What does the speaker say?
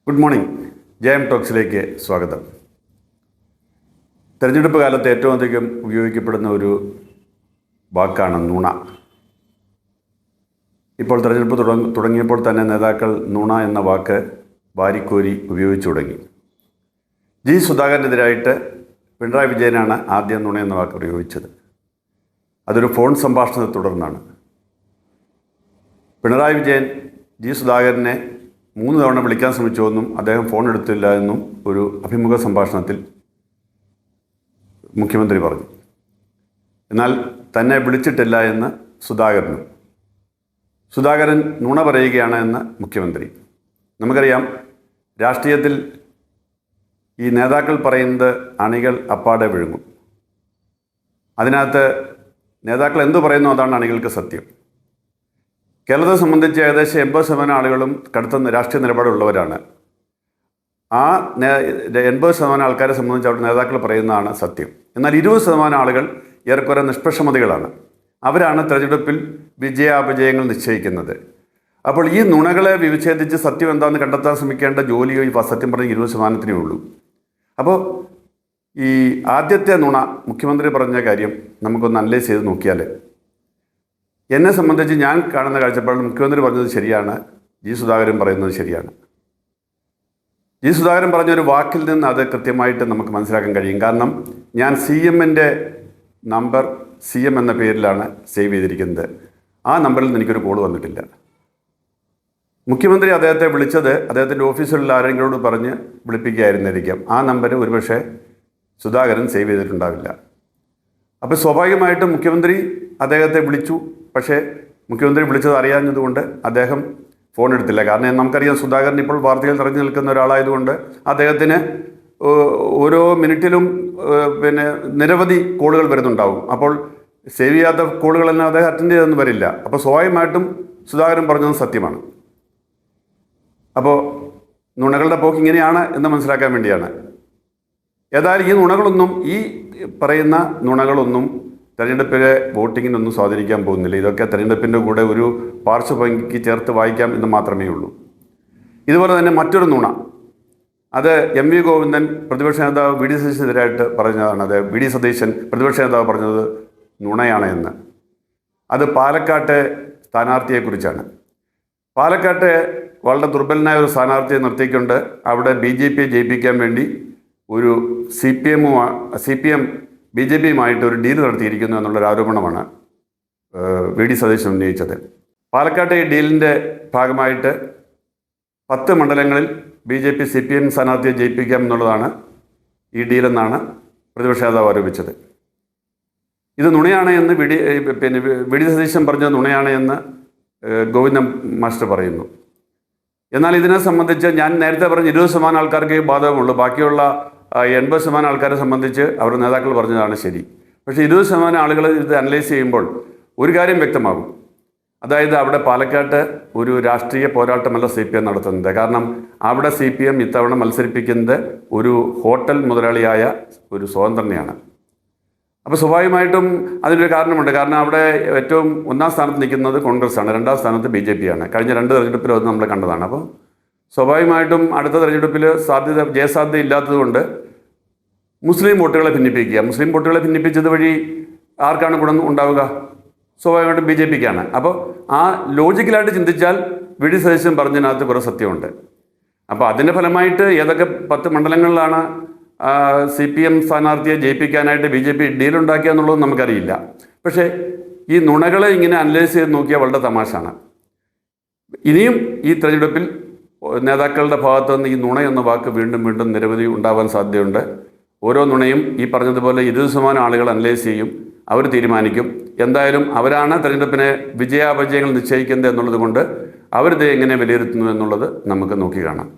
Good morning. ജയം ടോക്സിലേക്ക് സ്വാഗതം. തെരഞ്ഞെടുപ്പ് കാലത്ത് ഏറ്റവും അധികം ഉപയോഗിക്കപ്പെടുന്ന ഒരു വാക്കാണ് നുണ. ഇപ്പോൾ തെരഞ്ഞെടുപ്പ് തുടങ്ങിയപ്പോൾ തന്നെ നേതാക്കൾ നുണ എന്ന വാക്ക് വാരിക്കോരി ഉപയോഗിച്ചു തുടങ്ങി. ജി സുധാകരനെതിരായിട്ട് പിണറായി വിജയനാണ് ആദ്യം നുണ എന്ന വാക്ക് പ്രയോഗിച്ചത്. അതൊരു ഫോൺ സംഭാഷണത്തെ തുടർന്നാണ്. പിണറായി വിജയൻ ജി സുധാകരനെ 3 തവണ വിളിക്കാൻ ശ്രമിച്ചുവെന്നും അദ്ദേഹം ഫോൺ എടുത്തില്ല എന്നും ഒരു അഭിമുഖ സംഭാഷണത്തിൽ മുഖ്യമന്ത്രി പറഞ്ഞു. എന്നാൽ തന്നെ വിളിച്ചിട്ടില്ല എന്ന് സുധാകരൻ നുണ പറയുകയാണ് എന്ന് മുഖ്യമന്ത്രി. നമുക്കറിയാം, രാഷ്ട്രീയത്തിൽ ഈ നേതാക്കൾ പറയുന്നത് അണികൾ അപ്പാടെ വിഴുങ്ങും. അതിനകത്ത് നേതാക്കൾ എന്തു പറയുന്നു അതാണ് അണികൾക്ക് സത്യം. കേരളത്തെ സംബന്ധിച്ച് ഏകദേശം 80% ആളുകളും കടുത്ത രാഷ്ട്രീയ നിലപാടുള്ളവരാണ്. ആ 80% ആൾക്കാരെ സംബന്ധിച്ച് അവിടെ നേതാക്കൾ പറയുന്നതാണ് സത്യം. എന്നാൽ 20% ആളുകൾ ഏറെക്കുറെ നിഷ്പക്ഷമതികളാണ്. അവരാണ് തെരഞ്ഞെടുപ്പിൽ വിജയാപജയങ്ങൾ നിശ്ചയിക്കുന്നത്. അപ്പോൾ ഈ നുണകളെ വിച്ഛേദിച്ച് സത്യം എന്താണെന്ന് കണ്ടെത്താൻ ശ്രമിക്കേണ്ട ജോലിയോ ഈ സത്യം പറഞ്ഞ 20%-ത്തിനേ ഉള്ളൂ. അപ്പോൾ ഈ ആദ്യത്തെ നുണ മുഖ്യമന്ത്രി പറഞ്ഞ കാര്യം നമുക്കൊന്ന് അനലൈസ് ചെയ്ത് നോക്കിയാൽ, എന്നെ സംബന്ധിച്ച് ഞാൻ കാണുന്ന കാഴ്ചപ്പാടിൽ മുഖ്യമന്ത്രി പറഞ്ഞത് ശരിയാണ്, ജി സുധാകരൻ പറയുന്നത് ശരിയാണ്. ജി സുധാകരൻ പറഞ്ഞൊരു വാക്കിൽ നിന്ന് അത് കൃത്യമായിട്ട് നമുക്ക് മനസ്സിലാക്കാൻ കഴിയും. കാരണം ഞാൻ CM-ൻ്റെ നമ്പർ CM എന്ന പേരിലാണ് സേവ് ചെയ്തിരിക്കുന്നത്. ആ നമ്പറിൽ നിന്ന് എനിക്കൊരു കോൾ വന്നിട്ടില്ല. മുഖ്യമന്ത്രി അദ്ദേഹത്തെ വിളിച്ചത് അദ്ദേഹത്തിൻ്റെ ഓഫീസിലുള്ള ആരെങ്കിലോട് പറഞ്ഞ് വിളിപ്പിക്കുകയായിരുന്നിരിക്കാം. ആ നമ്പർ ഒരുപക്ഷെ സുധാകരൻ സേവ് ചെയ്തിട്ടുണ്ടാവില്ല. അപ്പോൾ സ്വാഭാവികമായിട്ടും മുഖ്യമന്ത്രി അദ്ദേഹത്തെ വിളിച്ചു. പക്ഷേ മുഖ്യമന്ത്രി വിളിച്ചത് അറിയാഞ്ഞതുകൊണ്ട് അദ്ദേഹം ഫോൺ എടുത്തില്ല. കാരണം നമുക്കറിയാം, സുധാകരൻ ഇപ്പോൾ വാർത്തകൾ നിറഞ്ഞു നിൽക്കുന്ന ഒരാളായതുകൊണ്ട് അദ്ദേഹത്തിന് ഓരോ മിനിറ്റിലും നിരവധി കോളുകൾ വരുന്നുണ്ടാവും. അപ്പോൾ സേവ് ചെയ്യാത്ത കോളുകളെല്ലാം അദ്ദേഹം അറ്റൻഡ് ചെയ്തൊന്നും വരില്ല. അപ്പോൾ സ്വാഭാവികമായിട്ടും സുധാകരൻ പറഞ്ഞത് സത്യമാണ്. അപ്പോൾ നുണകളുടെ പോക്ക് ഇങ്ങനെയാണ് എന്ന് മനസ്സിലാക്കാൻ വേണ്ടിയാണ്. ഏതായാലും ഈ പറയുന്ന നുണകളൊന്നും തെരഞ്ഞെടുപ്പിലെ വോട്ടിങ്ങിനൊന്നും സ്വാധീനിക്കാൻ പോകുന്നില്ല. ഇതൊക്കെ തെരഞ്ഞെടുപ്പിൻ്റെ കൂടെ ഒരു പാർശ്വഭംഗിക്ക് ചേർത്ത് വായിക്കാം എന്ന് മാത്രമേ ഉള്ളൂ. ഇതുപോലെ തന്നെ മറ്റൊരു നുണ, അത് MV ഗോവിന്ദൻ പ്രതിപക്ഷ നേതാവ് VD സതീശനെതിരായിട്ട് പറഞ്ഞതാണ്. അത് VD സതീശൻ പ്രതിപക്ഷ നേതാവ് പറഞ്ഞത് നുണയാണ് എന്ന്. അത് പാലക്കാട്ടെ സ്ഥാനാർത്ഥിയെക്കുറിച്ചാണ്. പാലക്കാട്ടെ വളരെ ദുർബലനായ ഒരു സ്ഥാനാർത്ഥിയെ നിർത്തിക്കൊണ്ട് അവിടെ BJP ജയിപ്പിക്കാൻ വേണ്ടി ഒരു CPM BJPയുമായിട്ട് ഒരു ഡീൽ നടത്തിയിരിക്കുന്നു എന്നുള്ളൊരു ആരോപണമാണ് VD സതീശൻ ഉന്നയിച്ചത്. പാലക്കാട്ടെ ഈ ഡീലിൻ്റെ ഭാഗമായിട്ട് 10 മണ്ഡലങ്ങളിൽ BJP CPM സ്ഥാനാർത്ഥിയെ ജയിപ്പിക്കാം എന്നുള്ളതാണ് ഈ ഡീലെന്നാണ് പ്രതിപക്ഷ നേതാവ് ആരോപിച്ചത്. ഇത് നുണയാണ് എന്ന് VD സതീശൻ പറഞ്ഞത് നുണയാണ് എന്ന് ഗോവിന്ദൻ മാസ്റ്റർ പറയുന്നു. എന്നാൽ ഇതിനെ സംബന്ധിച്ച് ഞാൻ നേരത്തെ പറഞ്ഞ 20% ആൾക്കാർക്ക് ബാധകമുള്ളൂ. ബാക്കിയുള്ള 80% ആൾക്കാരെ സംബന്ധിച്ച് അവർ നേതാക്കൾ പറഞ്ഞതാണ് ശരി. പക്ഷേ 20% ആളുകൾ ഇത് അനലൈസ് ചെയ്യുമ്പോൾ ഒരു കാര്യം വ്യക്തമാകും. അതായത് അവിടെ പാലക്കാട്ട് ഒരു രാഷ്ട്രീയ പോരാട്ടമല്ല CPM നടത്തുന്നത്. കാരണം അവിടെ CPM ഇത്തവണ മത്സരിപ്പിക്കുന്നത് ഒരു ഹോട്ടൽ മുതലാളിയായ ഒരു സ്വതന്ത്രനെയാണ്. അപ്പോൾ സ്വാഭാവികമായിട്ടും അതിനൊരു കാരണമുണ്ട്. കാരണം അവിടെ ഏറ്റവും 1ാം സ്ഥാനത്ത് നിൽക്കുന്നത് കോൺഗ്രസ്സാണ്, 2ാം സ്ഥാനത്ത് BJPയാണ്. കഴിഞ്ഞ 2 തെരഞ്ഞെടുപ്പിലും അത് നമ്മൾ കണ്ടതാണ്. അപ്പോൾ സ്വാഭാവികമായിട്ടും അടുത്ത തെരഞ്ഞെടുപ്പിൽ ജയസാധ്യത ഇല്ലാത്തതുകൊണ്ട് മുസ്ലിം വോട്ടുകളെ ഭിന്നിപ്പിക്കുക. മുസ്ലിം വോട്ടുകളെ ഭിന്നിപ്പിച്ചത് വഴി ആർക്കാണ് ഗുണം ഉണ്ടാവുക? സ്വാഭാവികമായിട്ടും BJPക്കാണ്. അപ്പോൾ ആ ലോജിക്കലായിട്ട് ചിന്തിച്ചാൽ VD സതീശൻ പറഞ്ഞതിനകത്ത് കുറേ സത്യമുണ്ട്. അപ്പോൾ അതിൻ്റെ ഫലമായിട്ട് ഏതൊക്കെ 10 മണ്ഡലങ്ങളിലാണ് CPM സ്ഥാനാർത്ഥിയെ ജയിപ്പിക്കാനായിട്ട് BJP ഡീലുണ്ടാക്കുക എന്നുള്ളത് നമുക്കറിയില്ല. പക്ഷേ ഈ നുണകളെ ഇങ്ങനെ അനലൈസ് ചെയ്ത് നോക്കിയാൽ വളരെ തമാശാണ്. ഇനിയും ഈ തെരഞ്ഞെടുപ്പിൽ നേതാക്കളുടെ ഭാഗത്തു നിന്ന് ഈ നുണ എന്ന വാക്ക് വീണ്ടും നിരവധി ഉണ്ടാവാൻ സാധ്യതയുണ്ട്. ഓരോ നുണയും ഈ പറഞ്ഞതുപോലെ 20% ആളുകൾ അനലൈസ് ചെയ്യും, അവർ തീരുമാനിക്കും. എന്തായാലും അവരാണ് തെരഞ്ഞെടുപ്പിനെ വിജയാപജയങ്ങൾ നിശ്ചയിക്കുന്നത് എന്നുള്ളത് കൊണ്ട് അവരിത് എങ്ങനെ വിലയിരുത്തുന്നു എന്നുള്ളത് നമുക്ക് നോക്കി കാണാം.